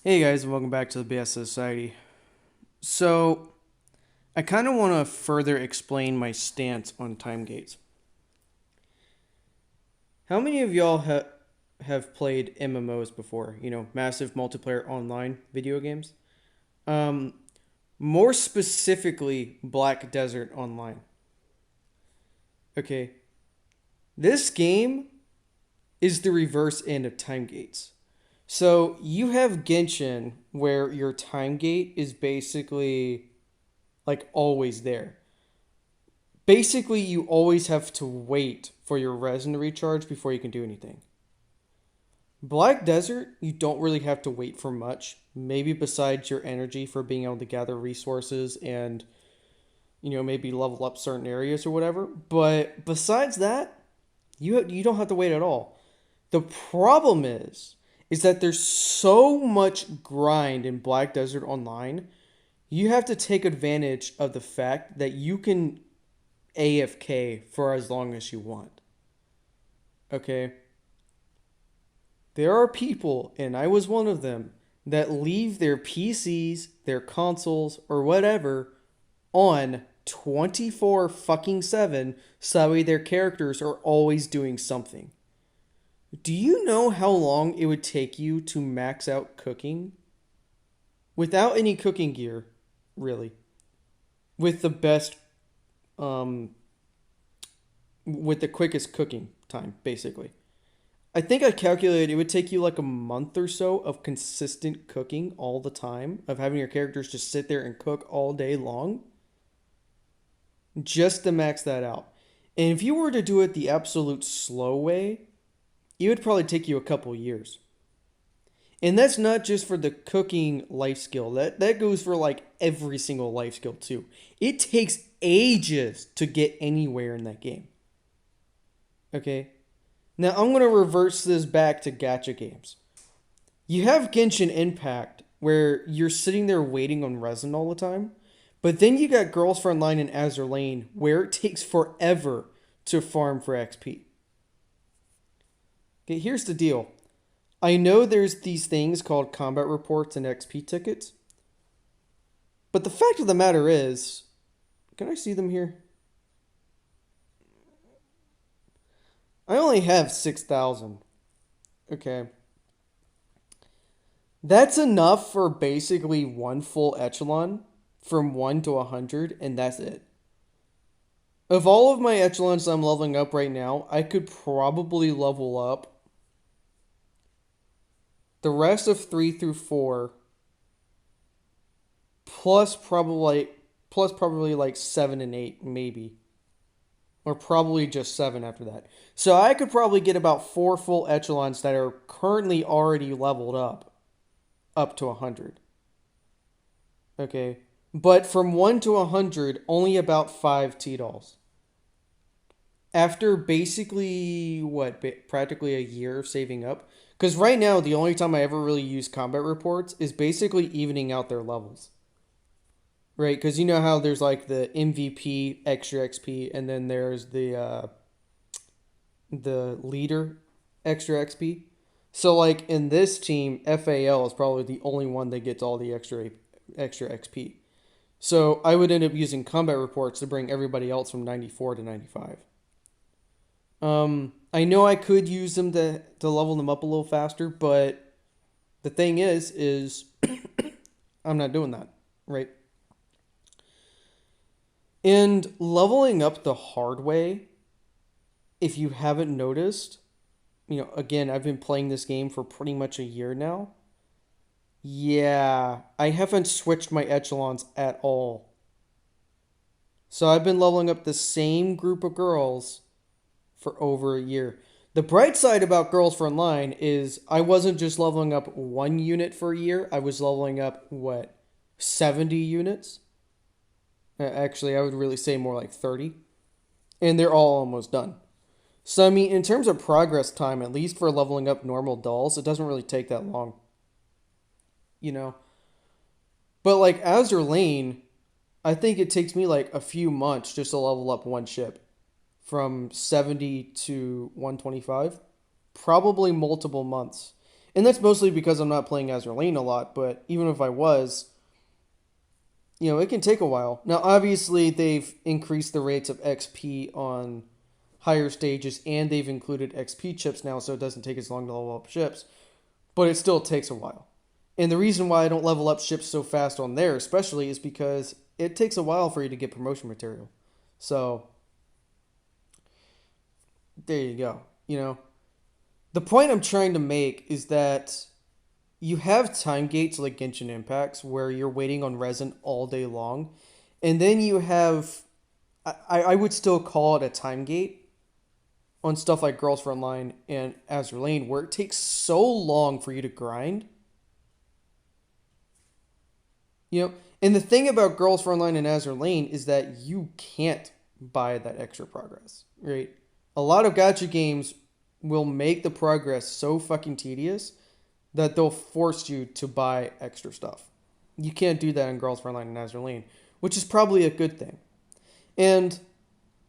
Hey guys, and welcome back to the theBSofSociety. So, I kind of want to further explain my stance on time gates. How many of y'all have played MMOs before? You know, massive multiplayer online video games? Um, More specifically, Black Desert Online. Okay, this game is the reverse end of time gates. So, you have Genshin, where your time gate is basically like always there. Basically, you always have to wait for your resin to recharge before you can do anything. Black Desert, you don't really have to wait for much. Maybe besides your energy for being able to gather resources and, maybe level up certain areas or whatever. But besides that, you don't have to wait at all. The problem is that there's so much grind in Black Desert Online. You have to take advantage of the fact that you can AFK for as long as you want. Okay? There are people, and I was one of them, that leave their PCs, their consoles, or whatever on 24 fucking 7 so their characters are always doing something. Do you know how long it would take you to max out cooking? Without any cooking gear, really. With the best um with the quickest cooking time, basically. I think I calculated it would take you like a month or so of consistent cooking all the time, of having your characters just sit there and cook all day long, just to max that out. And if you were to do it the absolute slow way, it would probably take you a couple years. And that's not just for the cooking life skill. That goes for like every single life skill too. It takes ages to get anywhere in that game. Okay? Now I'm going to reverse this back to gacha games. You have Genshin Impact where you're sitting there waiting on resin all the time, but then you got Girls Frontline and Azur Lane where it takes forever to farm for XP. Okay, here's the deal. I know there's these things called combat reports and XP tickets, but the fact of the matter is, can I see them here? I only have 6,000. Okay. That's enough for basically one full echelon from 1 to 100, and that's it. Of all of my echelons I'm leveling up right now, I could probably level up the rest of 3 through 4 plus probably like 7 and 8 maybe. Or probably just 7 after that. So I could probably get about 4 full echelons that are currently already leveled up to 100. Okay. But from 1 to 100, only about 5 T-dolls. After basically, practically a year of saving up. Because right now, the only time I ever really use combat reports is basically evening out their levels. Right? Because you know how there's like the MVP extra XP, and then there's the leader extra XP. So like in this team, FAL is probably the only one that gets all the extra XP. So I would end up using combat reports to bring everybody else from 94 to 95. I know I could use them to level them up a little faster, but the thing is I'm not doing that, right? And leveling up the hard way, if you haven't noticed, again, I've been playing this game for pretty much a year now. Yeah, I haven't switched my echelons at all. So I've been leveling up the same group of girls for over a year. The bright side about Girls Frontline is I wasn't just leveling up one unit for a year. I was leveling up, 70 units? Actually, I would really say more like 30. And they're all almost done. So, I mean, in terms of progress time, at least for leveling up normal dolls, it doesn't really take that long. You know? But like Azur Lane, I think it takes me like a few months just to level up one ship from 70 to 125. Probably multiple months. And that's mostly because I'm not playing Azur Lane a lot, but even if I was, it can take a while. Now, obviously, they've increased the rates of XP on higher stages, and they've included XP chips now, so it doesn't take as long to level up ships, but it still takes a while. And the reason why I don't level up ships so fast on there, especially, is because it takes a while for you to get promotion material. So, there you go. The point I'm trying to make is that you have time gates like Genshin Impacts where you're waiting on resin all day long. And then you have, I would still call it a time gate on stuff like Girls Frontline and Azur Lane where it takes so long for you to grind. And the thing about Girls Frontline and Azur Lane is that you can't buy that extra progress, right? A lot of gacha games will make the progress so fucking tedious that they'll force you to buy extra stuff. You can't do that in Girls Frontline and Azur Lane, which is probably a good thing. And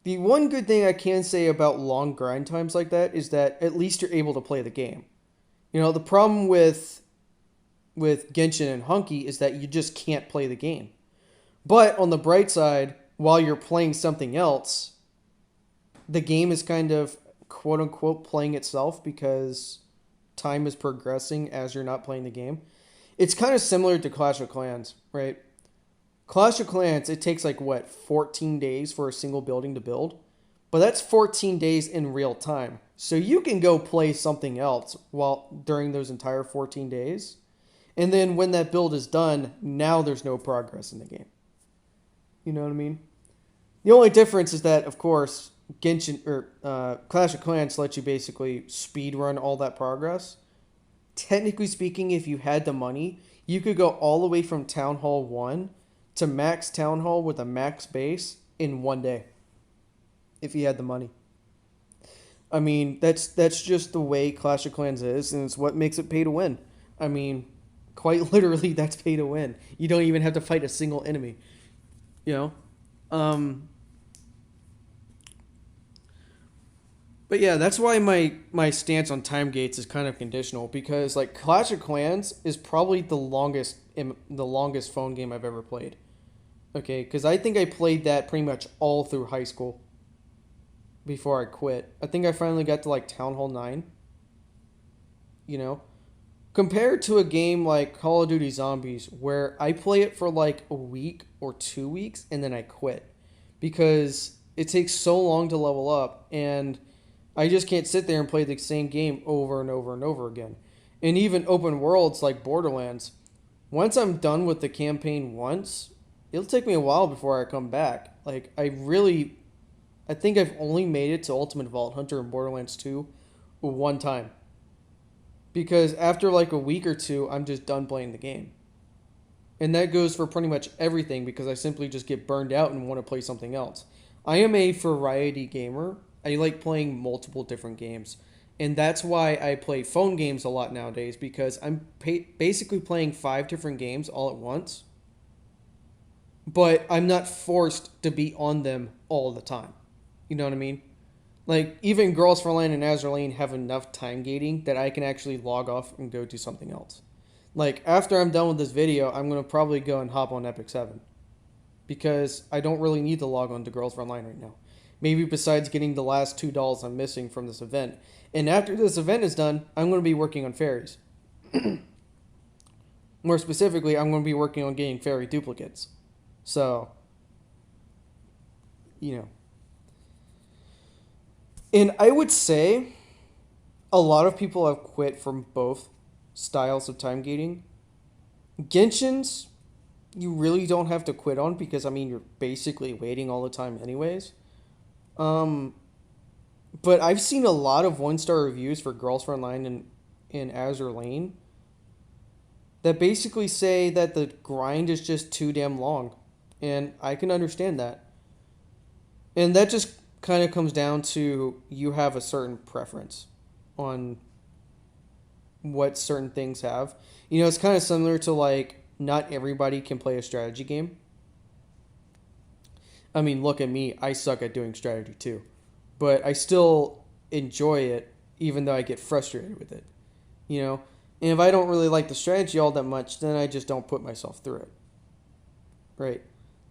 the one good thing I can say about long grind times like that is that at least you're able to play the game. The problem with Genshin and Hunky is that you just can't play the game. But on the bright side, while you're playing something else, the game is kind of quote unquote playing itself because time is progressing as you're not playing the game. It's kind of similar to Clash of Clans, right? Clash of Clans, it takes 14 days for a single building to build. But that's 14 days in real time. So you can go play something else during those entire 14 days. And then when that build is done, now there's no progress in the game. You know what I mean? The only difference is that, of course, Genshin or Clash of Clans lets you basically speed run all that progress. Technically speaking, if you had the money, you could go all the way from Town Hall 1 to max Town Hall with a max base in one day. If you had the money. I mean, that's just the way Clash of Clans is, and it's what makes it pay to win. I mean, quite literally, that's pay to win. You don't even have to fight a single enemy. You know? But yeah, that's why my stance on time gates is kind of conditional, because Clash of Clans is probably the longest phone game I've ever played. Okay, because I think I played that pretty much all through high school before I quit. I think I finally got to Town Hall 9. Compared to a game like Call of Duty Zombies, where I play it for a week or 2 weeks and then I quit because it takes so long to level up, and I just can't sit there and play the same game over and over and over again. And even open worlds like Borderlands, once I'm done with the campaign once, it'll take me a while before I come back. I think I've only made it to Ultimate Vault Hunter in Borderlands 2 one time. Because after a week or two, I'm just done playing the game. And that goes for pretty much everything, because I simply just get burned out and want to play something else. I am a variety gamer. I like playing multiple different games. And that's why I play phone games a lot nowadays, because I'm basically playing 5 different games all at once. But I'm not forced to be on them all the time. You know what I mean? Even Girls for Land and Azur Lane have enough time gating that I can actually log off and go do something else. After I'm done with this video, I'm going to probably go and hop on Epic 7. Because I don't really need to log on to Girls for Online right now. Maybe besides getting the last $2 I'm missing from this event. And after this event is done, I'm going to be working on fairies. More specifically, I'm going to be working on getting fairy duplicates. So, And I would say a lot of people have quit from both styles of time gating. Genshin's, you really don't have to quit on, because, you're basically waiting all the time anyways. But I've seen a lot of 1-star reviews for Girls Frontline and Azur Lane that basically say that the grind is just too damn long. And I can understand that. And that just kind of comes down to you have a certain preference on what certain things have. It's kind of similar to not everybody can play a strategy game. I mean, look at me. I suck at doing strategy too. But I still enjoy it, even though I get frustrated with it. You know? And if I don't really like the strategy all that much, then I just don't put myself through it. Right?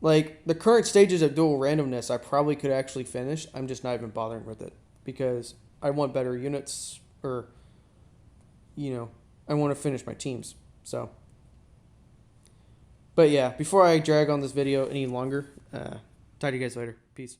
Like, the current stages of dual randomness, I probably could actually finish. I'm just not even bothering with it. Because I want better units, or, I want to finish my teams. So. But yeah, before I drag on this video any longer, talk to you guys later. Peace.